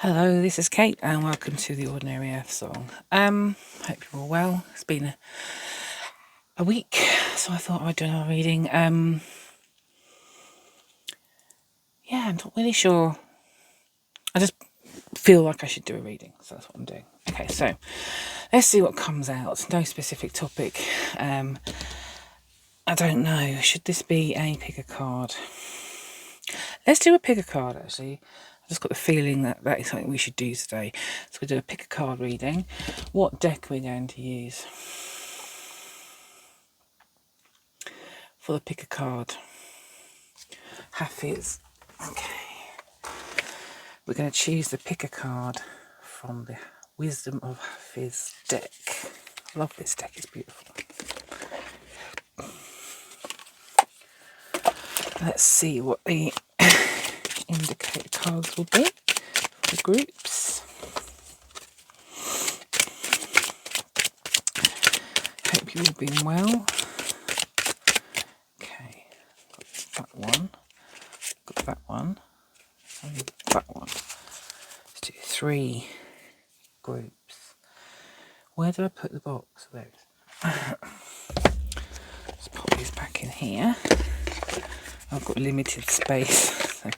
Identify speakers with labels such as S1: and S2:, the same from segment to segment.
S1: Hello, this is Kate and welcome to the Ordinary Earth Song. Hope you're all well. It's been a week, so I thought I'd do another reading. I'm not really sure. I just feel like I should do a reading, so that's what I'm doing. Okay, so let's see what comes out. No specific topic. I don't know. Should this be a pick a card? Let's do a pick a card, actually. I just got the feeling that that is something we should do today. So we'll do a pick a card reading. What deck are we going to use for the pick a card? Hafiz. Okay. We're going to choose the pick a card from the Wisdom of Hafiz deck. I love this deck, it's beautiful. Let's see what the indicator cards will be for the groups. Hope you've all been well. Okay, got that one, got that one, and that one. Let's do 3 groups. Where did I put the box? There it is. Let's pop these back in here. I've got limited space. So,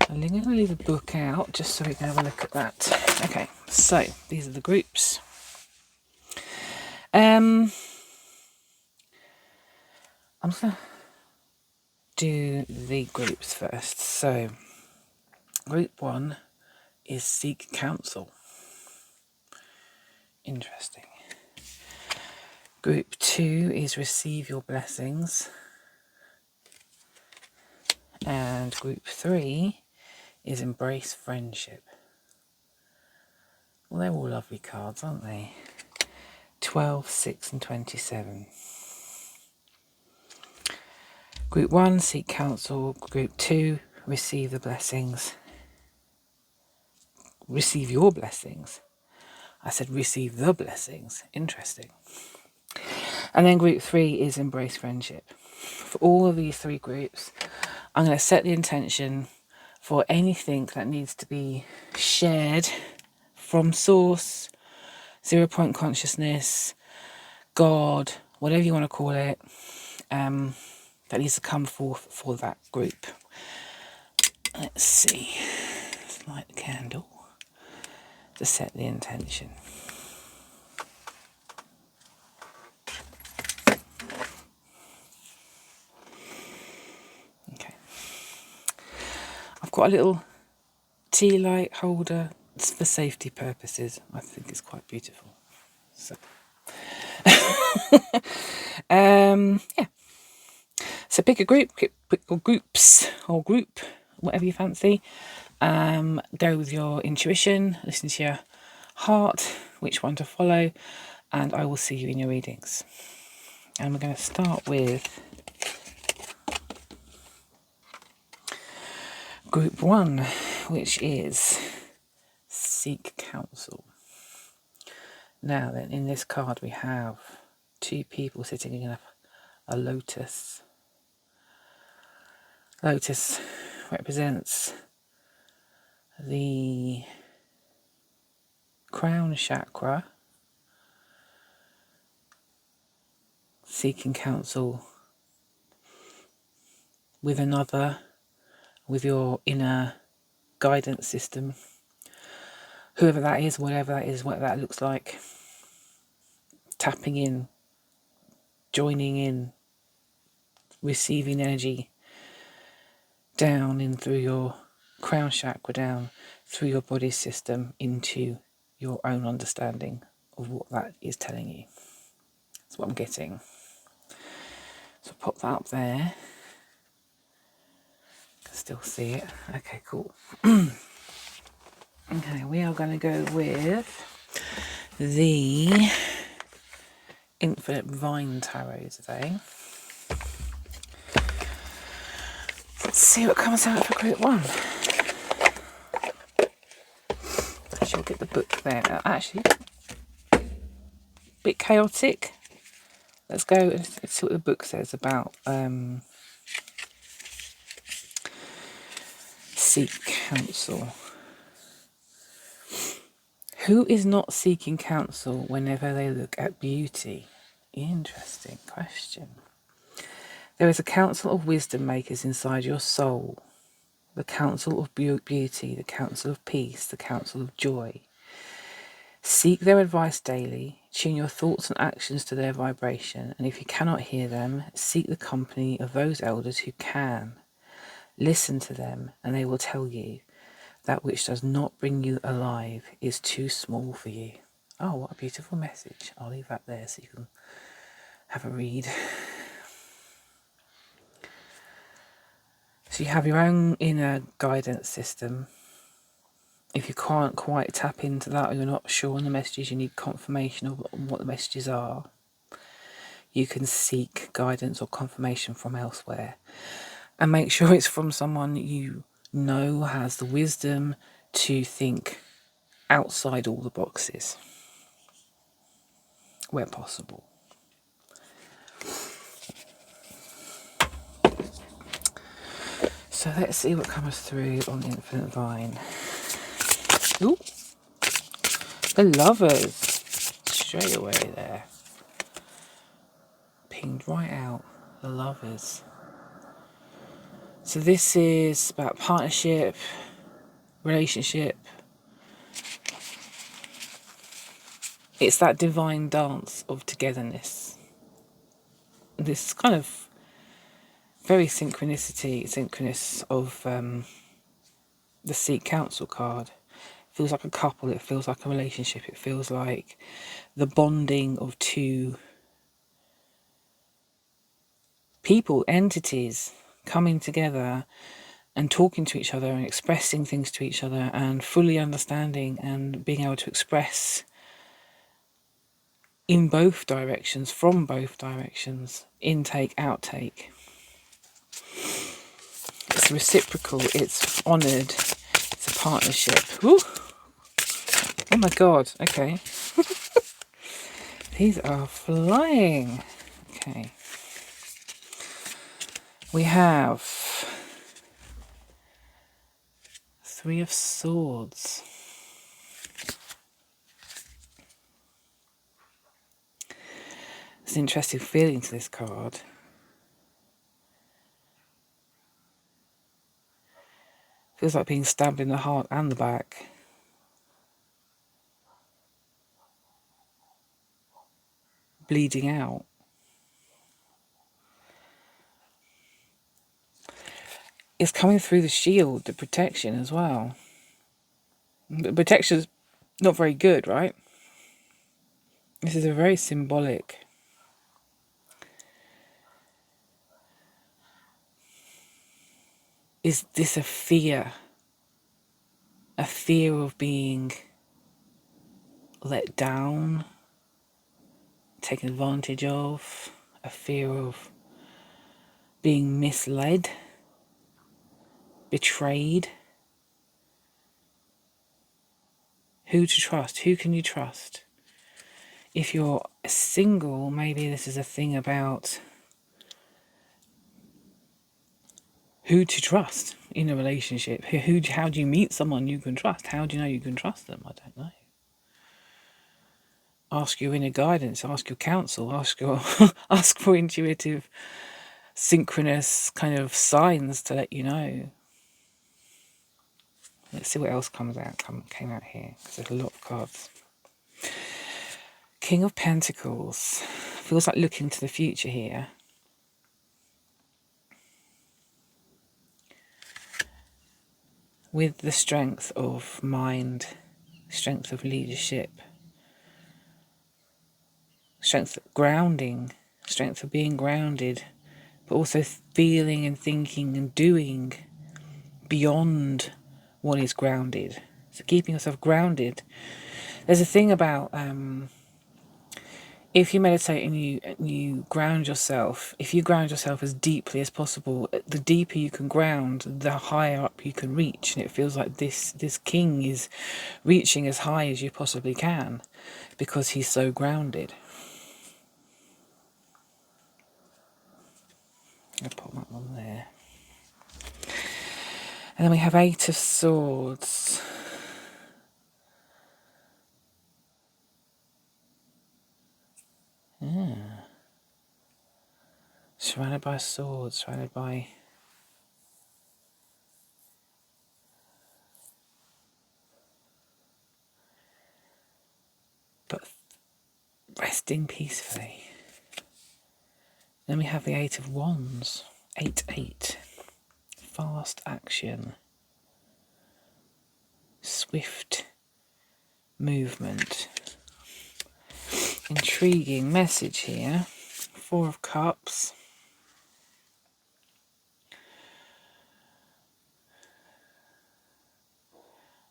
S1: I'm going to leave the book out just so we can have a look at that. Okay, so these are the groups. I'm just going to do the groups first. So, group 1 is Seek Counsel. Interesting. Group 2 is Receive Your Blessings. And group 3 is Embrace Friendship. Well, they're all lovely cards, aren't they? 12, 6 and 27. Group 1, Seek Counsel. Group 2, Receive the Blessings. Receive Your Blessings. I said receive the blessings. Interesting. And then group 3 is Embrace Friendship. For all of these 3 groups, I'm going to set the intention for anything that needs to be shared from source, 0 point consciousness, God, whatever you want to call it, that needs to come forth for that group. Let's see. Let's light the candle to set the intention. Okay. I've got a little tea light holder. It's for safety purposes. I think it's quite beautiful. So, yeah. So pick a group, or groups, or group, whatever you fancy. Go with your intuition, listen to your heart, which one to follow, and I will see you in your readings. And we're going to start with group 1, which is Seek Counsel. Now then, in this card we have 2 people sitting in a lotus. Lotus represents the crown chakra, seeking counsel with another, with your inner guidance system, whoever that is, whatever that is, what that looks like, tapping in, joining in, receiving energy down in through your crown chakra, down through your body system into your own understanding of what that is telling you. That's what I'm getting. So pop that up there. Can still see it. Okay, cool. Okay, we are going to go with the Infinite Vine Tarot today. Let's see what comes out for group 1. Actually, I'll get the book there. Actually, a bit chaotic. Let's go and see what the book says about seek counsel. Who is not seeking counsel whenever they look at beauty? Interesting question. There is a council of wisdom makers inside your soul. The council of beauty, the council of peace, the council of joy. Seek their advice daily, tune your thoughts and actions to their vibration, and if you cannot hear them, seek the company of those elders who can. Listen to them, and they will tell you that which does not bring you alive is too small for you. Oh, what a beautiful message. I'll leave that there so you can have a read. So you have your own inner guidance system. If you can't quite tap into that, or you're not sure on the messages, you need confirmation of what the messages are, you can seek guidance or confirmation from elsewhere. And make sure it's from someone you know has the wisdom to think outside all the boxes, where possible. So let's see what comes through on the Infinite Vine. Ooh, the Lovers, straight away there. Pinged right out, the Lovers. So this is about partnership, relationship. It's that divine dance of togetherness. This kind of very synchronous of the Seek Counsel card. It feels like a couple, it feels like a relationship, it feels like the bonding of two people, entities, coming together and talking to each other and expressing things to each other and fully understanding and being able to express in both directions, from both directions, intake, outtake. It's reciprocal, it's honoured, it's a partnership. Ooh. Oh my god, okay. These are flying. Okay. We have Three of Swords. There's an interesting feeling to this card. Feels like being stabbed in the heart and the back. Bleeding out. It's coming through the shield, the protection as well. The protection's not very good, right? This is a very symbolic. Is this a fear? A fear of being let down, taken advantage of, a fear of being misled, betrayed. Who to trust? Who can you trust? If you're single, maybe this is a thing about who to trust in a relationship. How do you meet someone you can trust? How do you know you can trust them? I don't know. Ask your inner guidance, ask your counsel, ask for intuitive, synchronous kind of signs to let you know. Let's see what else came out here, because there's a lot of cards. King of Pentacles. Feels like looking to the future here. With the strength of mind, strength of leadership, strength of grounding, strength of being grounded, but also feeling and thinking and doing beyond what is grounded. So keeping yourself grounded. There's a thing about if you meditate and you ground yourself, if you ground yourself as deeply as possible, the deeper you can ground, the higher up you can reach. And it feels like this king is reaching as high as you possibly can because he's so grounded. I'll put that one there. And then we have Eight of Swords. Surrounded by swords, surrounded by... but resting peacefully. Then we have the Eight of Wands. 8-8. Fast action. Swift movement. Intriguing message here. Four of Cups.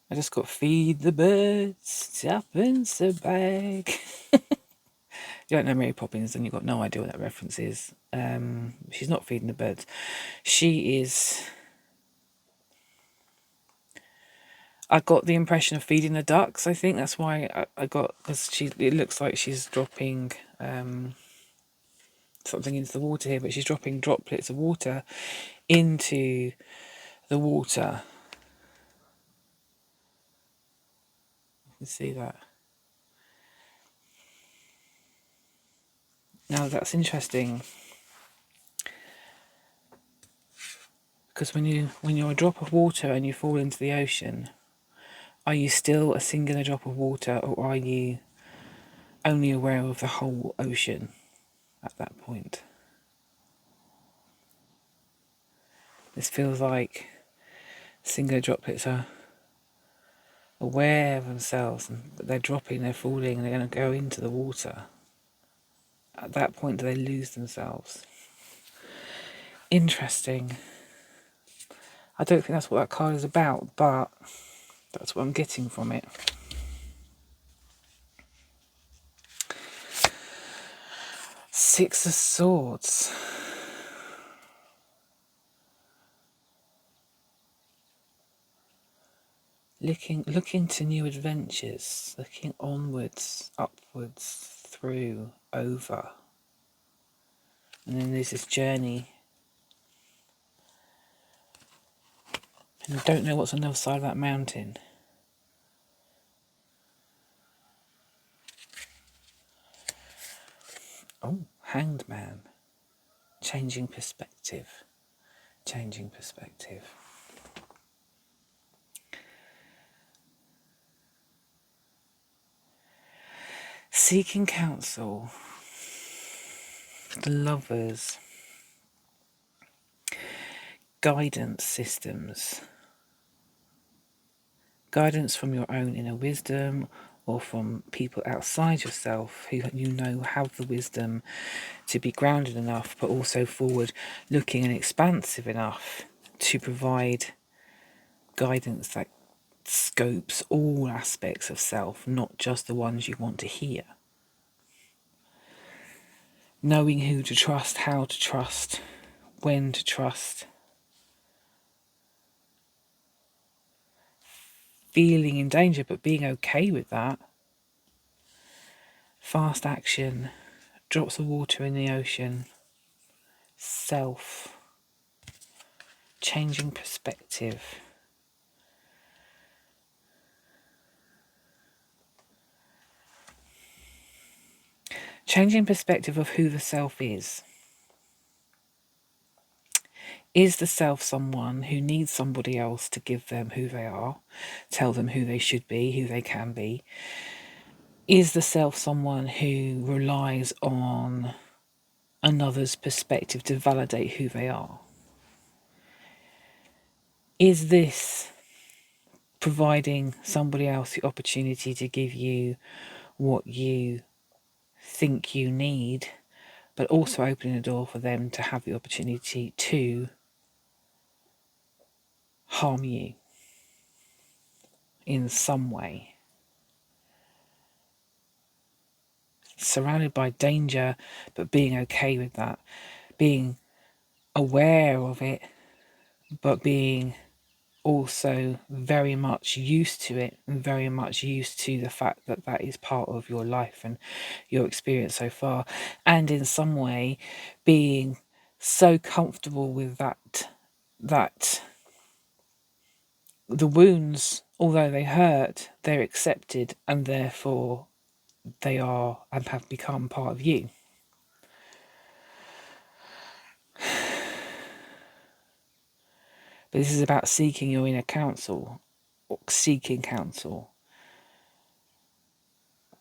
S1: I just got feed the birds, tuppence a bag. You don't know Mary Poppins, then you've got no idea what that reference is. She's not feeding the birds. She is... I got the impression of feeding the ducks. I think that's why I got... because it looks like she's dropping something into the water here, but she's dropping droplets of water into the water. You can see that. Now that's interesting, because when you're a drop of water and you fall into the ocean, are you still a singular drop of water, or are you only aware of the whole ocean at that point? This feels like singular droplets are aware of themselves, and they're dropping, they're falling, and they're going to go into the water. At that point, do they lose themselves? Interesting. I don't think that's what that card is about, but that's what I'm getting from it. Six of Swords. Looking to new adventures, looking onwards, upwards, through, over. And then there's this journey. And I don't know what's on the other side of that mountain. Oh, Hanged Man. Changing perspective. Changing perspective. Seeking counsel. The Lovers. Guidance systems. Guidance from your own inner wisdom, or from people outside yourself who you know have the wisdom to be grounded enough, but also forward looking and expansive enough to provide guidance that scopes all aspects of self, not just the ones you want to hear. Knowing who to trust, how to trust, when to trust. Feeling in danger, but being okay with that. Fast action, drops of water in the ocean, self, changing perspective. Changing perspective of who the self is. Is the self someone who needs somebody else to give them who they are, tell them who they should be, who they can be? Is the self someone who relies on another's perspective to validate who they are? Is this providing somebody else the opportunity to give you what you think you need, but also opening the door for them to have the opportunity to harm you in some way? Surrounded by danger, but being okay with that, being aware of it, but being also very much used to it, and very much used to the fact that that is part of your life and your experience so far, and in some way being so comfortable with that the wounds, although they hurt, they're accepted, and therefore they are and have become part of you. But this is about seeking your inner counsel, or seeking counsel,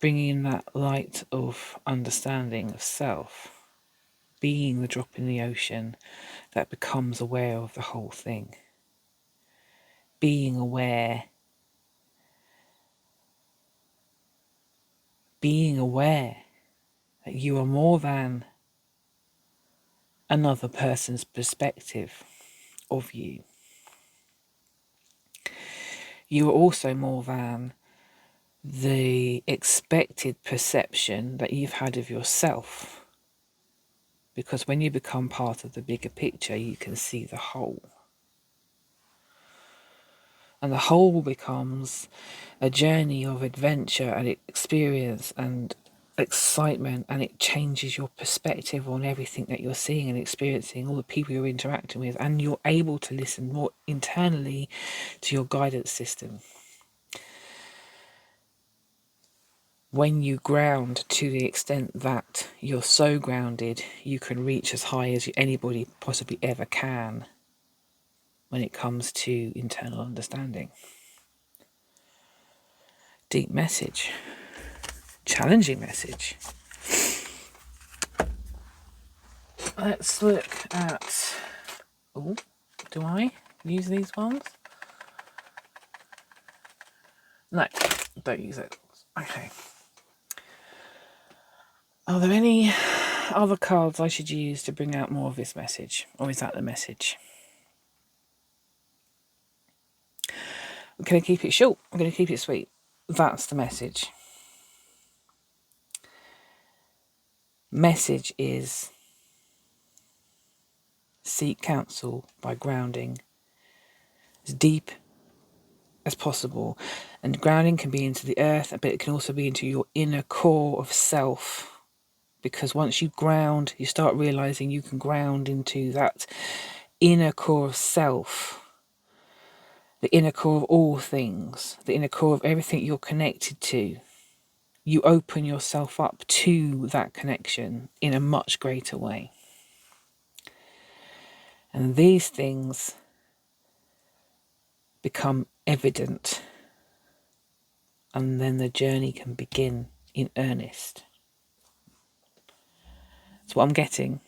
S1: bringing in that light of understanding of self, being the drop in the ocean that becomes aware of the whole thing, being aware that you are more than another person's perspective of you. You are also more than the expected perception that you've had of yourself. Because when you become part of the bigger picture, you can see the whole. And the whole becomes a journey of adventure and experience and excitement, and it changes your perspective on everything that you're seeing and experiencing, all the people you're interacting with, and you're able to listen more internally to your guidance system. When you ground to the extent that you're so grounded, you can reach as high as anybody possibly ever can when it comes to internal understanding. Deep message. Challenging message. Let's look at... Oh, do I use these ones? No, don't use it. Okay. Are there any other cards I should use to bring out more of this message? Or is that the message? I'm going to keep it short. I'm going to keep it sweet. That's the message. Message is seek counsel by grounding as deep as possible. And grounding can be into the earth, but it can also be into your inner core of self. Because once you ground, you start realizing you can ground into that inner core of self, the inner core of all things, the inner core of everything you're connected to. You open yourself up to that connection in a much greater way. And these things become evident, and then the journey can begin in earnest. That's what I'm getting.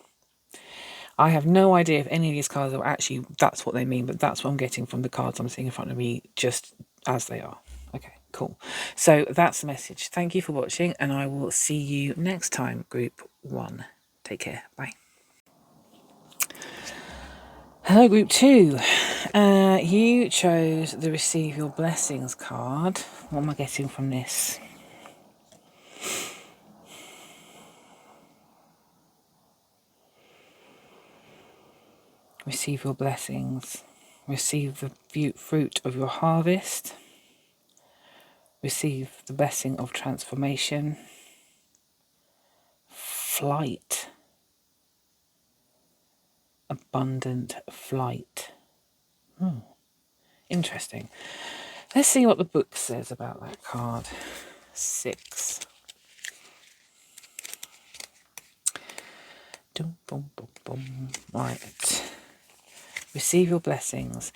S1: I have no idea if any of these cards are actually, that's what they mean, but that's what I'm getting from the cards I'm seeing in front of me, just as they are. Okay, cool. So that's the message. Thank you for watching, and I will see you next time, Group 1. Take care. Bye. Hello, Group 2. You chose the Receive Your Blessings card. What am I getting from this? Receive your blessings. Receive the fruit of your harvest. Receive the blessing of transformation. Flight. Abundant flight. Interesting. Let's see what the book says about that card. 6. Dum, boom, boom, boom. Right. Receive your blessings.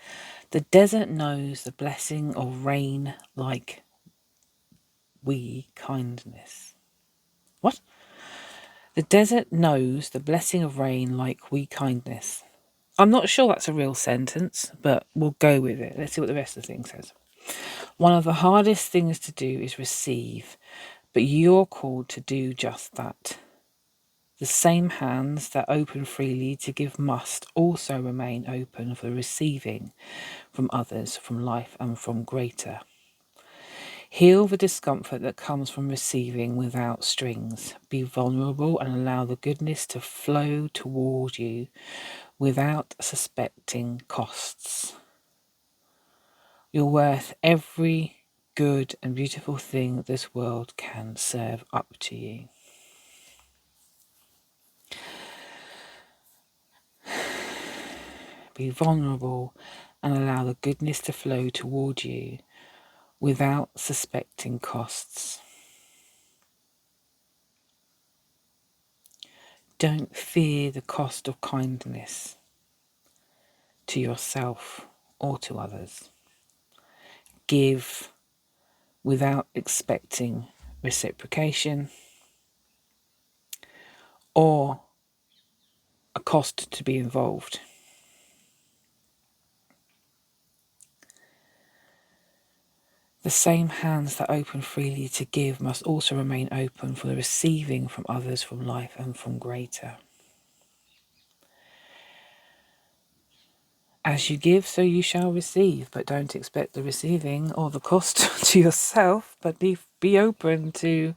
S1: The desert knows the blessing of rain like we kindness. What? The desert knows the blessing of rain like we kindness. I'm not sure that's a real sentence, but we'll go with it. Let's see what the rest of the thing says. One of the hardest things to do is receive, but you're called to do just that. The same hands that open freely to give must also remain open for receiving from others, from life, and from greater. Heal the discomfort that comes from receiving without strings. Be vulnerable and allow the goodness to flow toward you without suspecting costs. You're worth every good and beautiful thing this world can serve up to you. Be vulnerable and allow the goodness to flow toward you without suspecting costs. Don't fear the cost of kindness to yourself or to others. Give without expecting reciprocation or a cost to be involved. The same hands that open freely to give must also remain open for the receiving from others, from life and from greater. As you give, so you shall receive, but don't expect the receiving or the cost to yourself, but be open to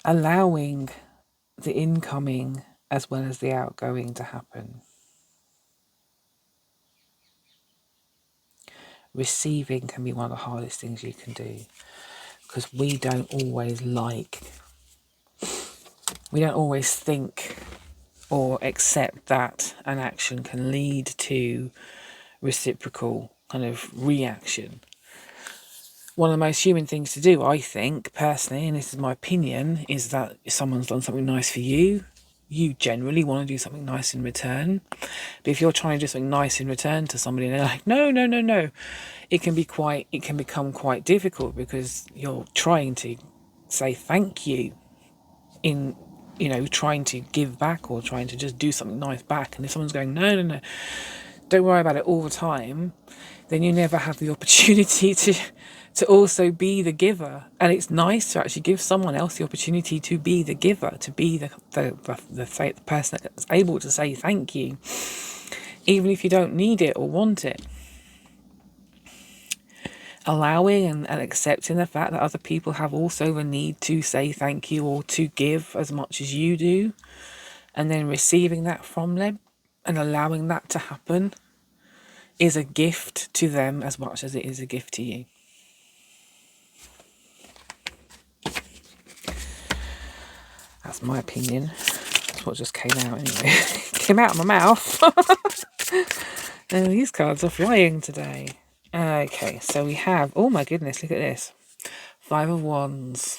S1: allowing the incoming as well as the outgoing to happen. Receiving can be one of the hardest things you can do, because we don't always think or accept that an action can lead to reciprocal kind of reaction. One of the most human things to do, I think, personally, and this is my opinion, is that if someone's done something nice for you, you generally want to do something nice in return. But if you're trying to do something nice in return to somebody and they're like, no, it can become quite difficult, because you're trying to say thank you in, trying to give back or trying to just do something nice back. And if someone's going, no, don't worry about it all the time, then you never have the opportunity to also be the giver. And it's nice to actually give someone else the opportunity to be the giver, to be the person that's able to say thank you, even if you don't need it or want it. Allowing and accepting the fact that other people have also a need to say thank you or to give as much as you do, and then receiving that from them and allowing that to happen is a gift to them as much as it is a gift to you. That's my opinion. That's what just came out anyway. Came out of my mouth. And these cards are flying today. Okay, so we have, oh my goodness, look at this. 5 of Wands.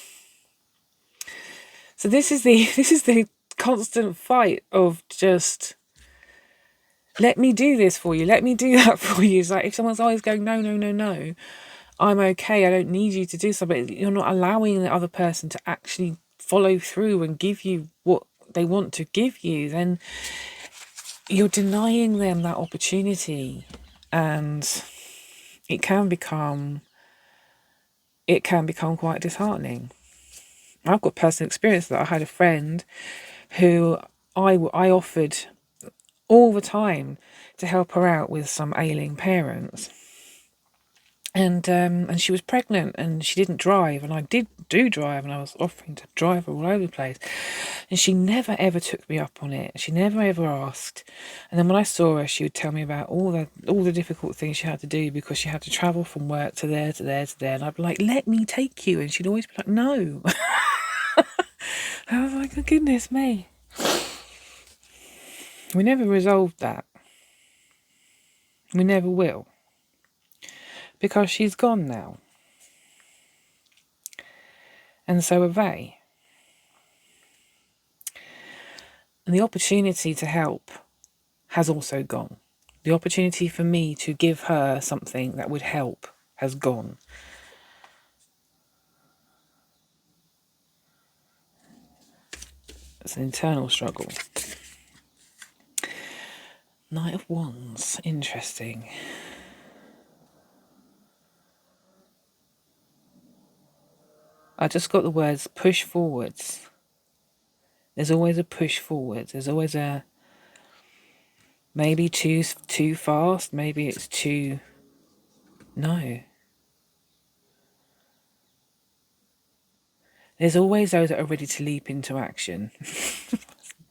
S1: So this is the constant fight of just, let me do this for you, let me do that for you. It's like if someone's always going, no, I'm okay, I don't need you to do something, you're not allowing the other person to actually follow through and give you what they want to give you, then you're denying them that opportunity. And it can become quite disheartening. I've got personal experience that I had a friend who I offered all the time to help her out with some ailing parents, and she was pregnant and she didn't drive, and I do drive, and I was offering to drive her all over the place, and she never ever took me up on it. She never ever asked. And then when I saw her, she would tell me about all the difficult things she had to do because she had to travel from work to there, and I'd be like, let me take you, and she'd always be like, no. I was like, oh goodness me. We never resolved that. We never will. Because she's gone now. And so are they. And the opportunity to help has also gone. The opportunity for me to give her something that would help has gone. It's an internal struggle. Knight of Wands. Interesting. I just got the words push forwards. There's always a push forwards. There's always a maybe too fast. Maybe it's too... No. There's always those that are ready to leap into action.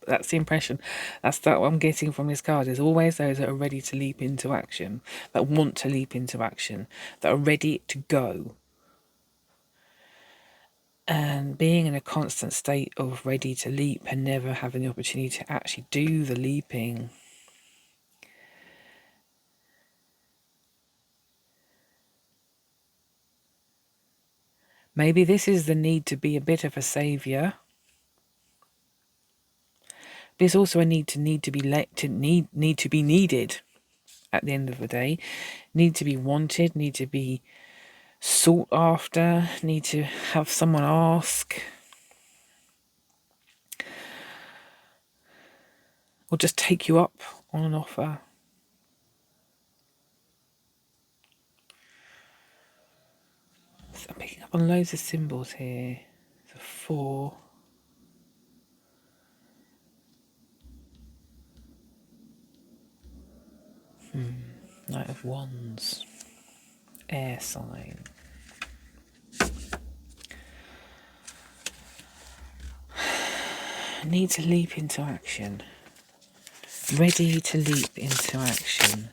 S1: That's the impression. That's what I'm getting from this card. There's always those that are ready to leap into action, that want to leap into action, that are ready to go. And being in a constant state of ready to leap and never having the opportunity to actually do the leaping Maybe this is the need to be a bit of a saviour. There's also a need to be need to be needed at the end of the day. Need to be wanted, need to be sought after, need to have someone ask. Or just take you up on an offer. So I'm picking up on loads of symbols here. The 4. Knight of Wands. Air sign. Need to leap into action. Ready to leap into action.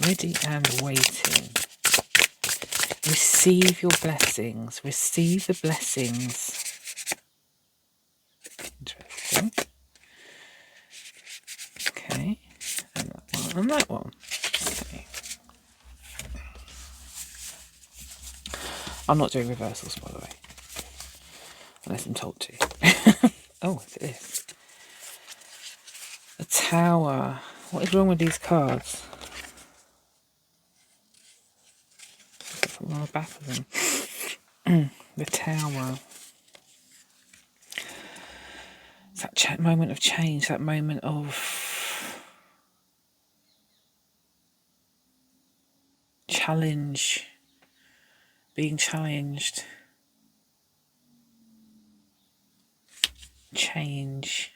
S1: Ready and waiting. Receive your blessings. Receive the blessings. Interesting. Okay. And that one and that one. Okay. I'm not doing reversals, by the way. Unless I'm told to. Oh, what's this? A tower. What is wrong with these cards? Something on the back of them. The tower. It's that moment of change, that moment of challenge, being challenged, change.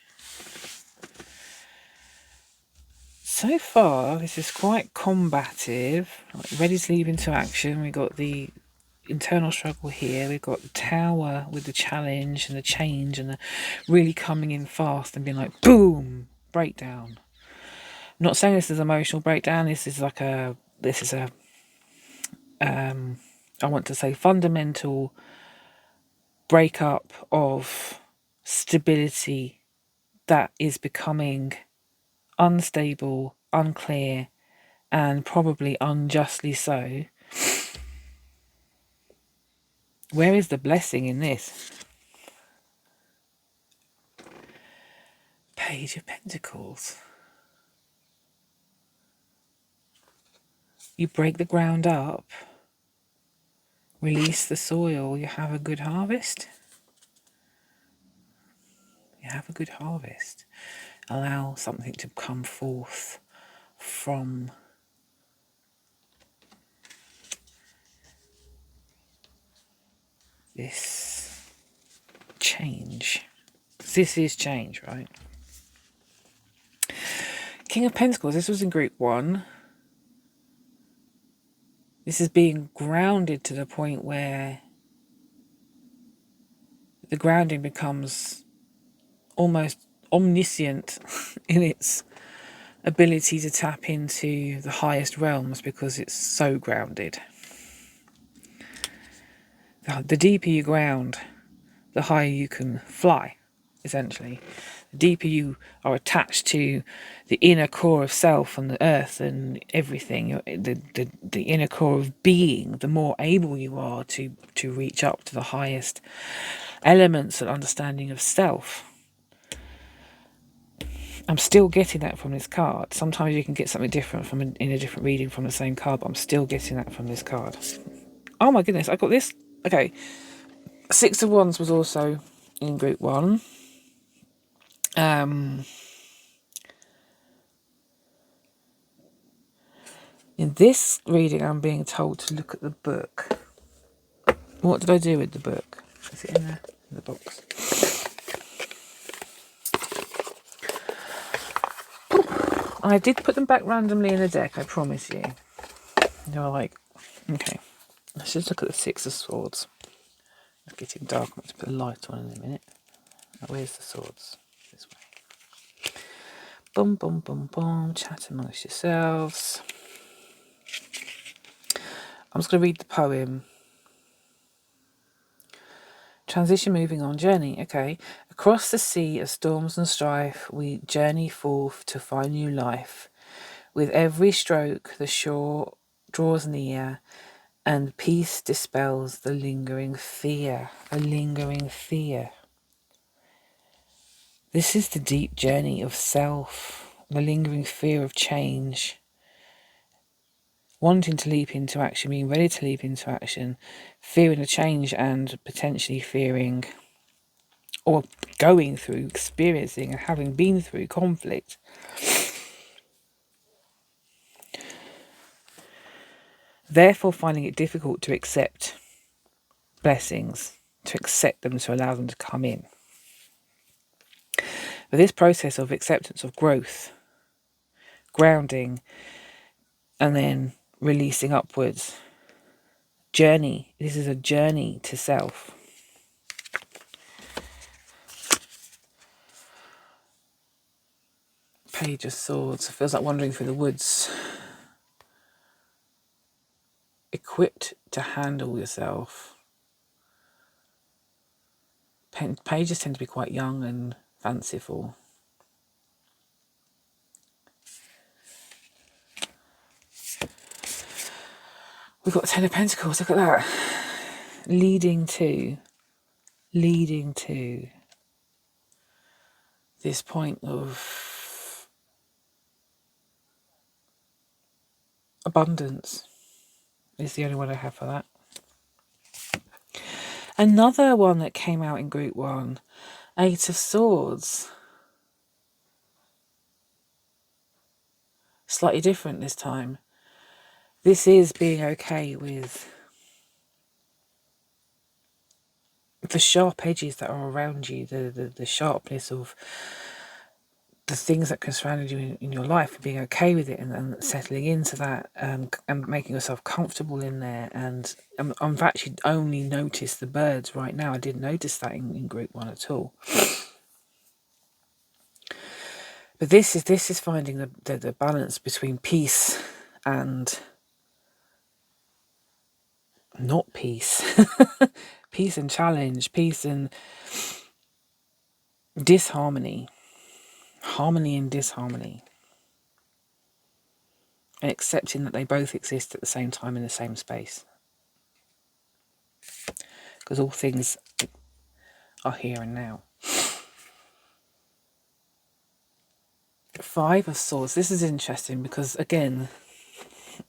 S1: So far, this is quite combative, like ready to leap into action. We got the internal struggle here. We've got the tower with the challenge and the change and the really coming in fast and being like, boom, breakdown. I'm not saying this is emotional breakdown. This is a I want to say fundamental breakup of stability that is becoming unstable, unclear, and probably unjustly so. Where is the blessing in this? Page of Pentacles. You break the ground up, release the soil, you have a good harvest. You have a good harvest. Allow something to come forth from this change. This is change, right? King of Pentacles, this was in group 1. This is being grounded to the point where the grounding becomes almost omniscient in its ability to tap into the highest realms because it's so grounded. The deeper you ground, the higher you can fly, essentially. The deeper you are attached to the inner core of self and the earth and everything, the inner core of being, the more able you are to reach up to the highest elements and understanding of self. I'm still getting that from this card. Sometimes you can get something different in a different reading from the same card, but I'm still getting that from this card. Oh my goodness, I got this. Okay. 6 of Wands was also in group 1. In this reading, I'm being told to look at the book. What did I do with the book? Is it in the box? I did put them back randomly in the deck, I promise you. They were like, okay, let's just look at the 6 of Swords. It's getting dark. I'm going to put a light on in a minute. Now, where's the swords? This way. Boom, boom, boom, boom. Chat amongst yourselves. I'm just going to read the poem. Transition, moving on, journey. Okay. Across the sea of storms and strife, we journey forth to find new life. With every stroke, the shore draws near, And peace dispels the lingering fear, a lingering fear. This is the deep journey of self, the lingering fear of change, wanting to leap into action, being ready to leap into action, fearing a change and potentially fearing or going through, experiencing and having been through conflict. Therefore finding it difficult to accept blessings, to accept them, to allow them to come in. But this process of acceptance, of growth, grounding, and then releasing upwards, journey. This is a journey to self. Page of Swords. It feels like wandering through the woods. Equipped to handle yourself. Pages tend to be quite young and fanciful. We've got Ten of Pentacles, look at that. Leading to this point of abundance is the only one I have for that. Another one that came out in group 1, Eight of Swords. Slightly different this time. This is being okay with the sharp edges that are around you, the sharpness of the things that can surround you in your life, being okay with it and settling into that, and making yourself comfortable in there. And I've actually only noticed the birds right now. I didn't notice that in group 1 at all. But this is finding the balance between peace and not peace. Peace and challenge, peace and disharmony, harmony and disharmony, and accepting that they both exist at the same time in the same space, because all things are here and now. Five of Swords. This is interesting because again,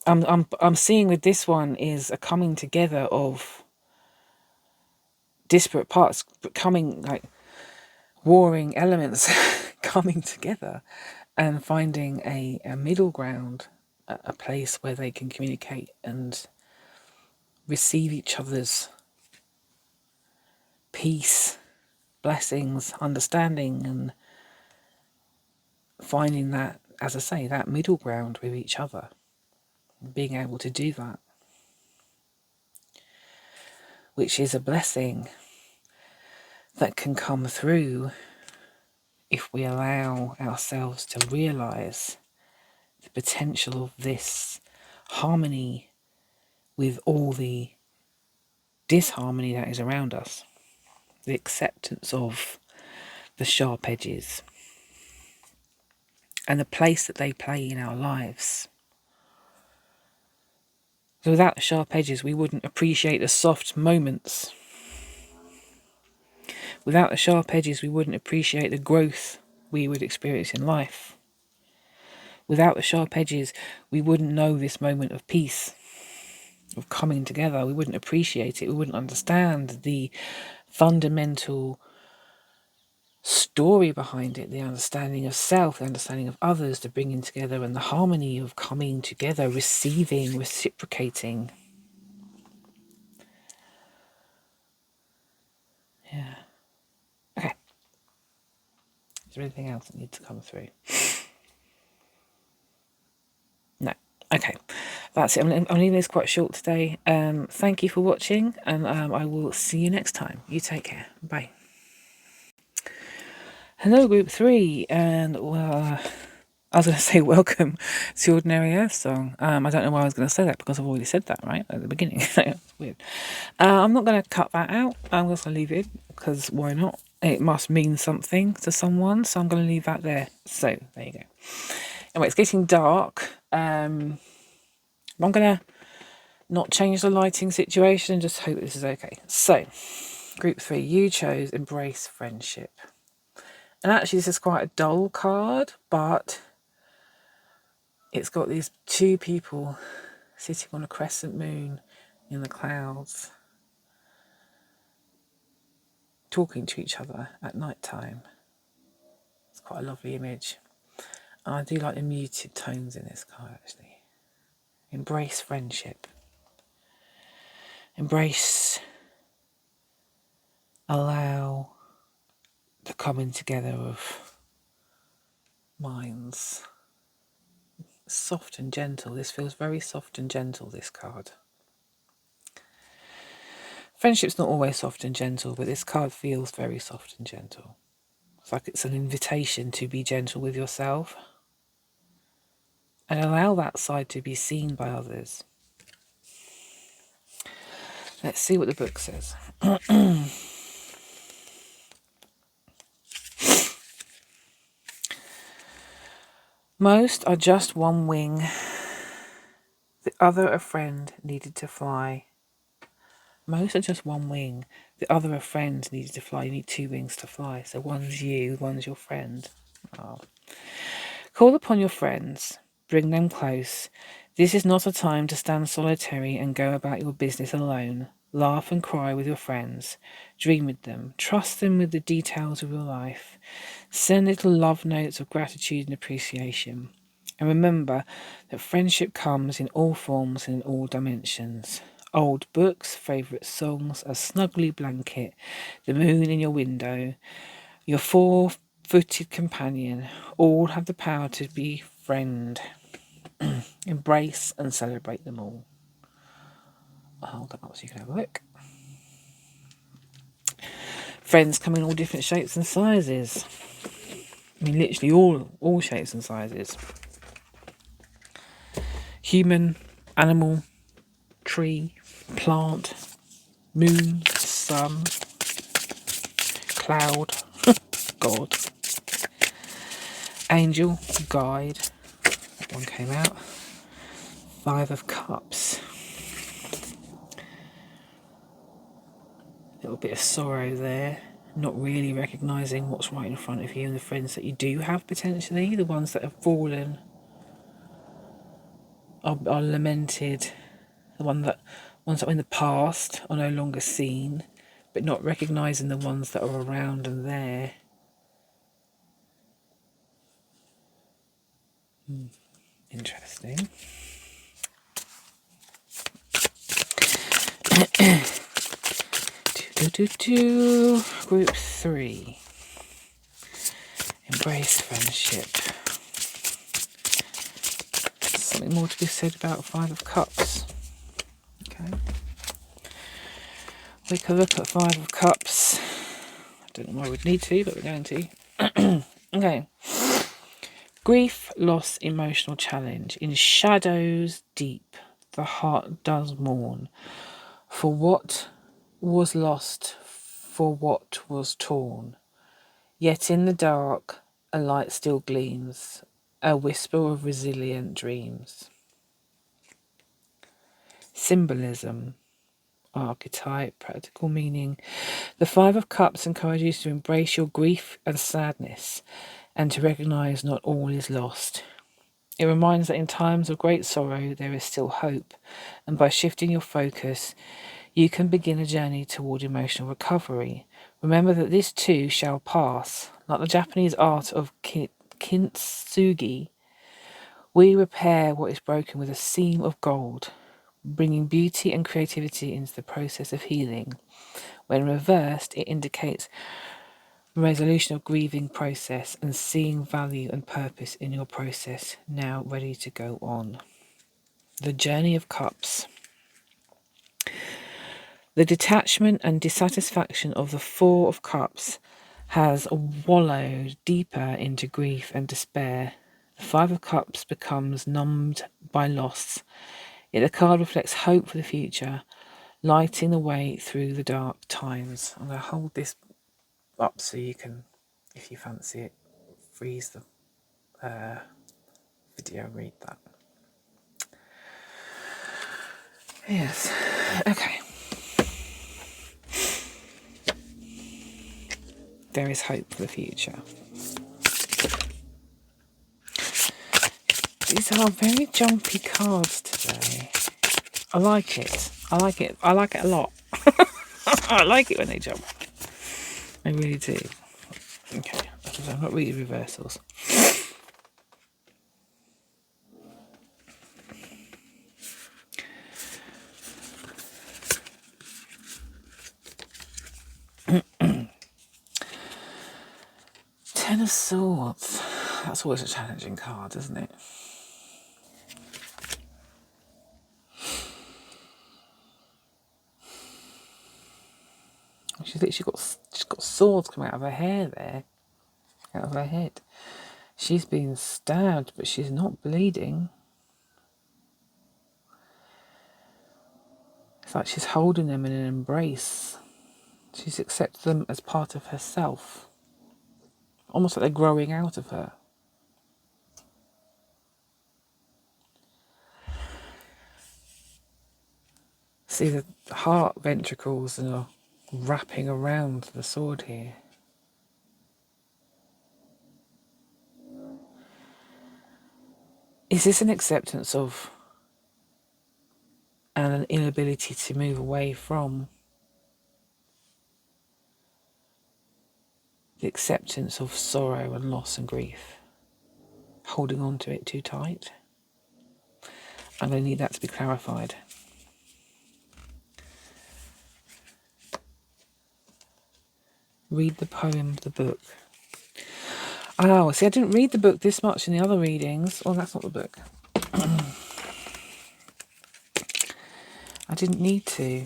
S1: I'm seeing with this one is a coming together of disparate parts, coming like warring elements coming together and finding a middle ground, a place where they can communicate and receive each other's peace, blessings, understanding, and finding that, as I say, that middle ground with each other, being able to do that, which is a blessing that can come through if we allow ourselves to realize the potential of this harmony with all the disharmony that is around us, the acceptance of the sharp edges and the place that they play in our lives. So without the sharp edges, we wouldn't appreciate the soft moments. Without the sharp edges, we wouldn't appreciate the growth we would experience in life. Without the sharp edges, we wouldn't know this moment of peace, of coming together. We wouldn't appreciate it. We wouldn't understand the fundamental story behind it, the understanding of self, the understanding of others, the bringing together and the harmony of coming together, receiving, reciprocating. Yeah. Okay. Is there anything else that needs to come through? No. Okay. That's it. I'm leaving this quite short today. Thank you for watching, and I will see you next time. You take care. Bye. Hello, Group 3, and well, I was going to say welcome to Ordinary Earth Song. I don't know why I was going to say that, because I've already said that, right, at the beginning. It's weird. I'm not going to cut that out. I'm just going to leave it, because why not? It must mean something to someone, so I'm going to leave that there. So, there you go. Anyway, it's getting dark. I'm going to not change the lighting situation and just hope this is okay. So, group 3, you chose embrace friendship. And actually this is quite a dull card, but it's got these two people sitting on a crescent moon in the clouds, talking to each other at night time. It's quite a lovely image. And I do like the muted tones in this card, actually. Embrace friendship. Embrace, allow the coming together of minds. Soft and gentle. This feels very soft and gentle, this card. Friendship's not always soft and gentle, but this card feels very soft and gentle. It's like it's an invitation to be gentle with yourself and allow that side to be seen by others. Let's see what the book says. Most are just one wing, the other a friend needed to fly. Most are just one wing, the other a friend needed to fly. You need two wings to fly, so one's you, one's your friend. Oh. Call upon your friends, bring them close. This is not a time to stand solitary and go about your business alone. Laugh and cry with your friends. Dream with them. Trust them with the details of your life. Send little love notes of gratitude and appreciation. And remember that friendship comes in all forms and in all dimensions. Old books, favourite songs, a snuggly blanket, the moon in your window, your four-footed companion, all have the power to be friend. Embrace and celebrate them all. I'll hold that up so you can have a look. Friends come in all different shapes and sizes. I mean, literally all shapes and sizes. Human, animal, tree, plant, moon, sun, cloud, God, angel, guide. That one came out. 5 of Cups. A little bit of sorrow there. Not really recognising what's right in front of you and the friends that you do have potentially. The ones that have fallen are lamented. The ones that are in the past are no longer seen, but not recognising the ones that are around and there. Interesting. Group 3. Embrace friendship. Something more to be said about 5 of Cups. Okay. We can look at 5 of Cups. I don't know why we'd need to, but we're going to. Okay. Grief, loss, emotional challenge. In shadows deep, the heart does mourn. For what was lost, for what was torn. Yet in the dark, a light still gleams, a whisper of resilient dreams. Symbolism, archetype, practical meaning. The 5 of Cups encourages you to embrace your grief and sadness and to recognise not all is lost. It reminds that in times of great sorrow there is still hope, and by shifting your focus you can begin a journey toward emotional recovery. Remember that this too shall pass. Like the Japanese art of kintsugi, we repair what is broken with a seam of gold, bringing beauty and creativity into the process of healing. When reversed, it indicates resolution of grieving process and seeing value and purpose in your process, now ready to go on. The Journey of Cups. The detachment and dissatisfaction of the 4 of Cups has wallowed deeper into grief and despair. The 5 of Cups becomes numbed by loss. Yet the card reflects hope for the future, lighting the way through the dark times. I'm going to hold this up so you can, if you fancy it, freeze the video and read that. Yes. Okay. There is hope for the future. These are very jumpy cards today. I like it. I like it. I like it a lot. I like it when they jump. I really do. Okay. I'm not reading reversals. Ten of Swords. That's always a challenging card, isn't it? She's got swords coming out of her hair there, out of her head. She's been stabbed, but she's not bleeding. It's like she's holding them in an embrace. She's accepted them as part of herself. Almost like they're growing out of her. See the heart ventricles are wrapping around the sword here. Is this an acceptance of and an inability to move away from the acceptance of sorrow and loss and grief? Holding on to it too tight? I'm going to need that to be clarified. Read the poem, the book. Oh, see, I didn't read the book this much in the other readings. Oh, that's not the book. I didn't need to.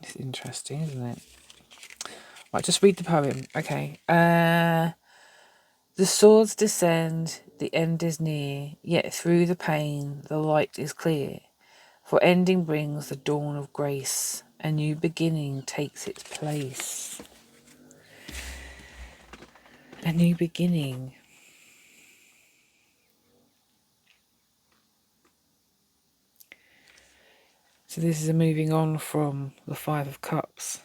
S1: It's interesting, isn't it? Right, just read the poem. Okay. The swords descend, the end is near, yet through the pain the light is clear. For ending brings the dawn of grace, a new beginning takes its place. A new beginning. So this is a moving on from the Five of Cups.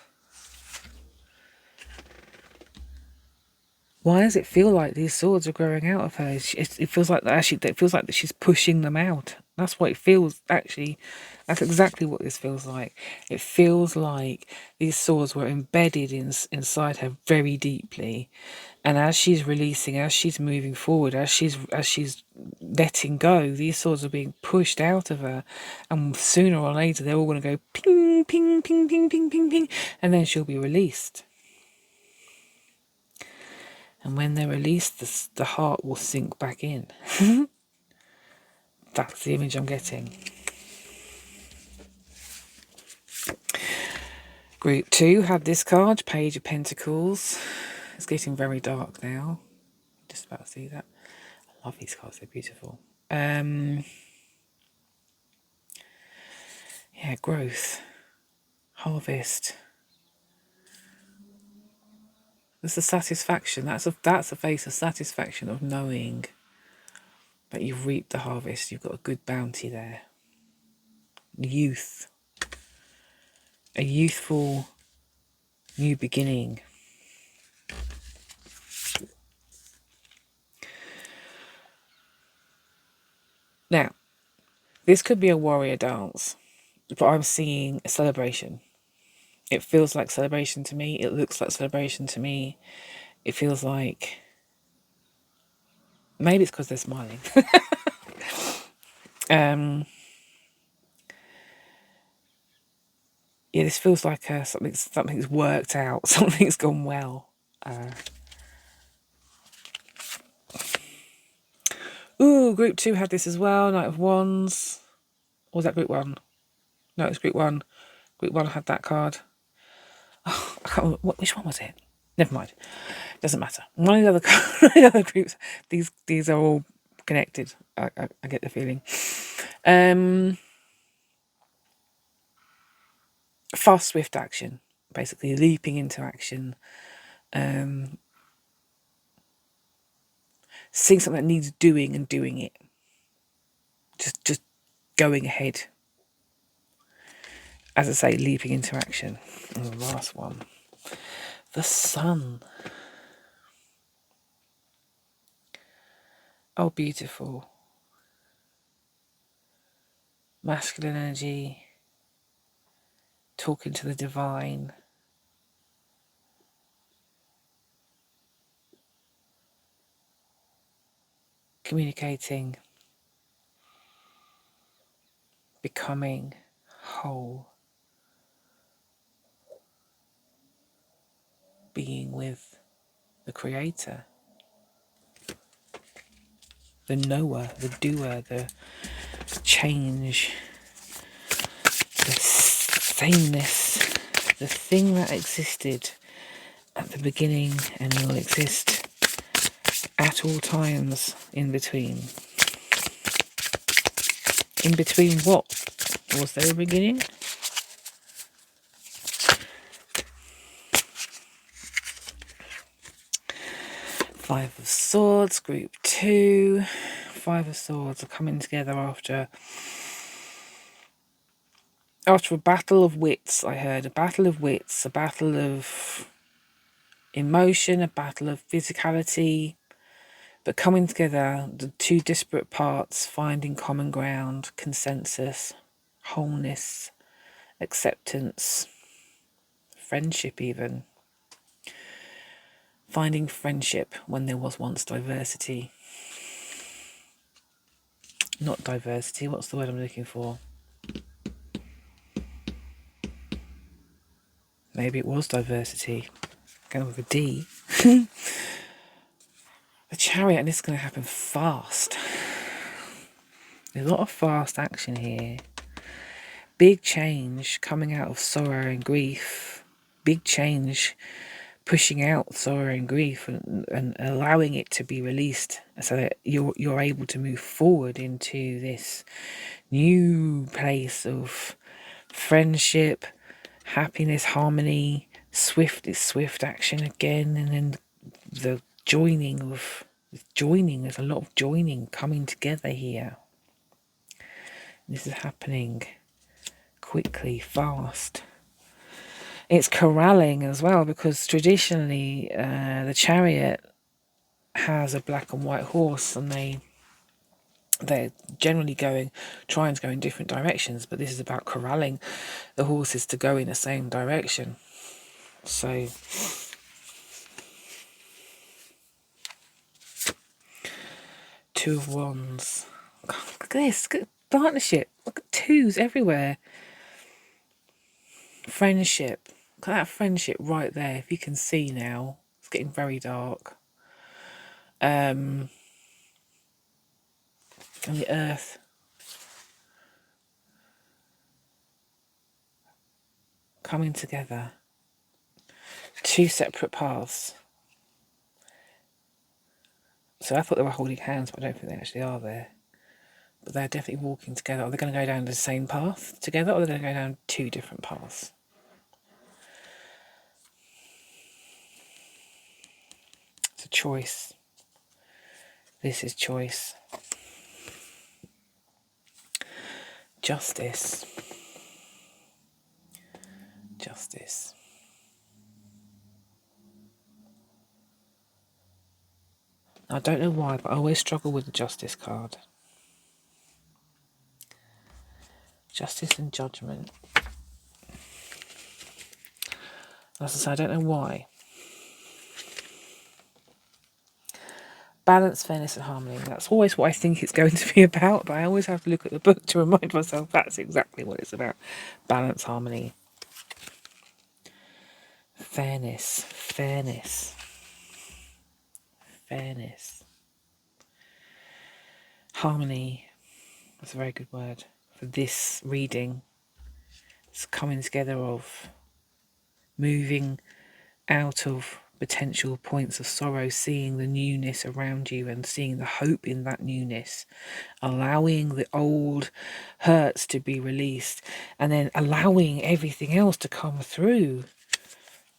S1: Why does it feel like these swords are growing out of her? It feels like that she's pushing them out. That's what it feels. Actually, that's exactly what this feels like. It feels like these swords were embedded inside her very deeply, and as she's releasing, as she's moving forward, as she's letting go, these swords are being pushed out of her, and sooner or later they're all going to go ping, ping, ping, ping, ping, ping, ping, and then she'll be released. And when they're released, the heart will sink back in. That's the image I'm getting. Group 2 had this card, Page of Pentacles. It's getting very dark now. Just about to see that. I love these cards, they're beautiful. Yeah, growth. Harvest. There's a satisfaction. That's a face of satisfaction of knowing that you've reaped the harvest. You've got a good bounty there. Youth. A youthful new beginning. Now, this could be a warrior dance, but I'm seeing a celebration. It feels like celebration to me. It looks like celebration to me. It feels like... maybe it's because they're smiling. Yeah, this feels like something's worked out. Something's gone well. Group 2 had this as well. Knight of Wands. Or was that Group 1? No, it's Group 1. Group 1 had that card. Oh, I can't remember. Which one was it? Never mind. Doesn't matter. One of the other groups. These are all connected. I get the feeling. Fast, swift action. Basically, leaping into action. Seeing something that needs doing and doing it. Just going ahead. as I say, leaping into action. And the last one, the sun. Oh, beautiful. Masculine energy, talking to the divine. Communicating, becoming whole, being with the creator, the knower, the doer, the change, the sameness, the thing that existed at the beginning and will exist at all times in between. In between what? Was there a beginning? Five of Swords, group 2. Five of Swords are coming together after a battle of wits. I heard a battle of wits, a battle of emotion, a battle of physicality, but coming together, the two disparate parts, finding common ground, consensus, wholeness, acceptance, friendship even. Finding friendship when there was once diversity. Not diversity, what's the word I'm looking for? Maybe it was diversity. Going with a D. The Chariot, and this is going to happen fast. There's a lot of fast action here. Big change coming out of sorrow and grief. Big change pushing out sorrow and grief and allowing it to be released so that you're able to move forward into this new place of friendship, happiness, harmony, swift action again, and then the joining, there's a lot of joining coming together here. This is happening quickly, fast. It's corralling as well, because traditionally the Chariot has a black and white horse, and they're generally trying to go in different directions, but this is about corralling the horses to go in the same direction. So Two of Wands. Look at this. Look at partnership. Look at twos everywhere. Friendship. Look at that friendship right there. If you can see now, it's getting very dark. And the Earth. Coming together. Two separate paths. So I thought they were holding hands, but I don't think they actually are there. But they're definitely walking together. Are they going to go down the same path together, or are they going to go down two different paths? It's a choice. This is choice. Justice. Justice. I don't know why, but I always struggle with the Justice card. Justice and Judgment. As I say, I don't know why. Balance, fairness and harmony. That's always what I think it's going to be about, but I always have to look at the book to remind myself that's exactly what it's about. Balance, harmony. Fairness. Fairness. Fairness. Harmony. That's a very good word for this reading. It's coming together of moving out of potential points of sorrow, seeing the newness around you and seeing the hope in that newness, allowing the old hurts to be released, and then allowing everything else to come through,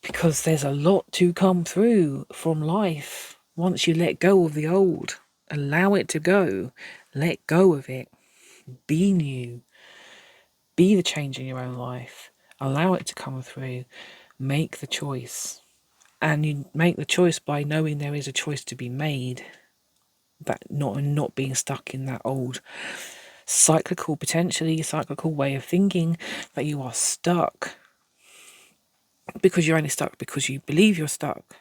S1: because there's a lot to come through from life once you let go of the old. Allow it to go. Let go of it. Be new. Be the change in your own life. Allow it to come through. Make the choice. And you make the choice by knowing there is a choice to be made. That not being stuck in that old potentially cyclical way of thinking, that you are stuck because you're only stuck because you believe you're stuck.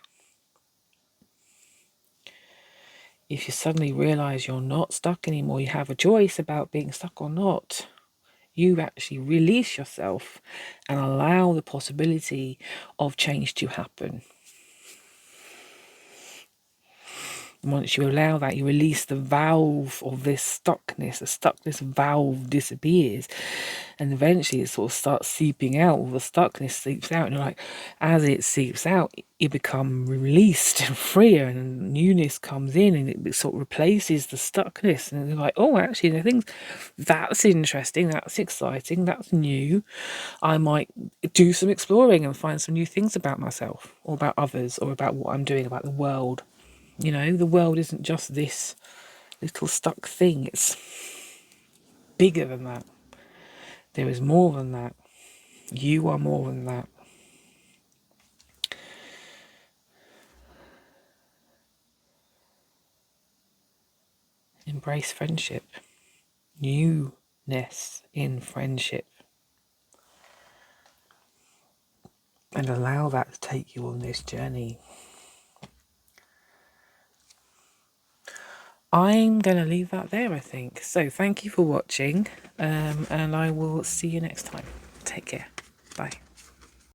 S1: If you suddenly realize you're not stuck anymore, you have a choice about being stuck or not, you actually release yourself and allow the possibility of change to happen. Once you allow that, you release the valve of this stuckness. The stuckness valve disappears, and eventually it sort of starts seeping out. All the stuckness seeps out, and you're like, as it seeps out, you become released and freer, and newness comes in, and it sort of replaces the stuckness. And you're like, oh, actually, the things that's interesting, that's exciting, that's new. I might do some exploring and find some new things about myself, or about others, or about what I'm doing, about the world. You know, the world isn't just this little stuck thing. It's bigger than that. There is more than that. You are more than that. Embrace friendship. Newness in friendship. And allow that to take you on this journey. I'm going to leave that there, I think. So thank you for watching, and I will see you next time. Take care. Bye.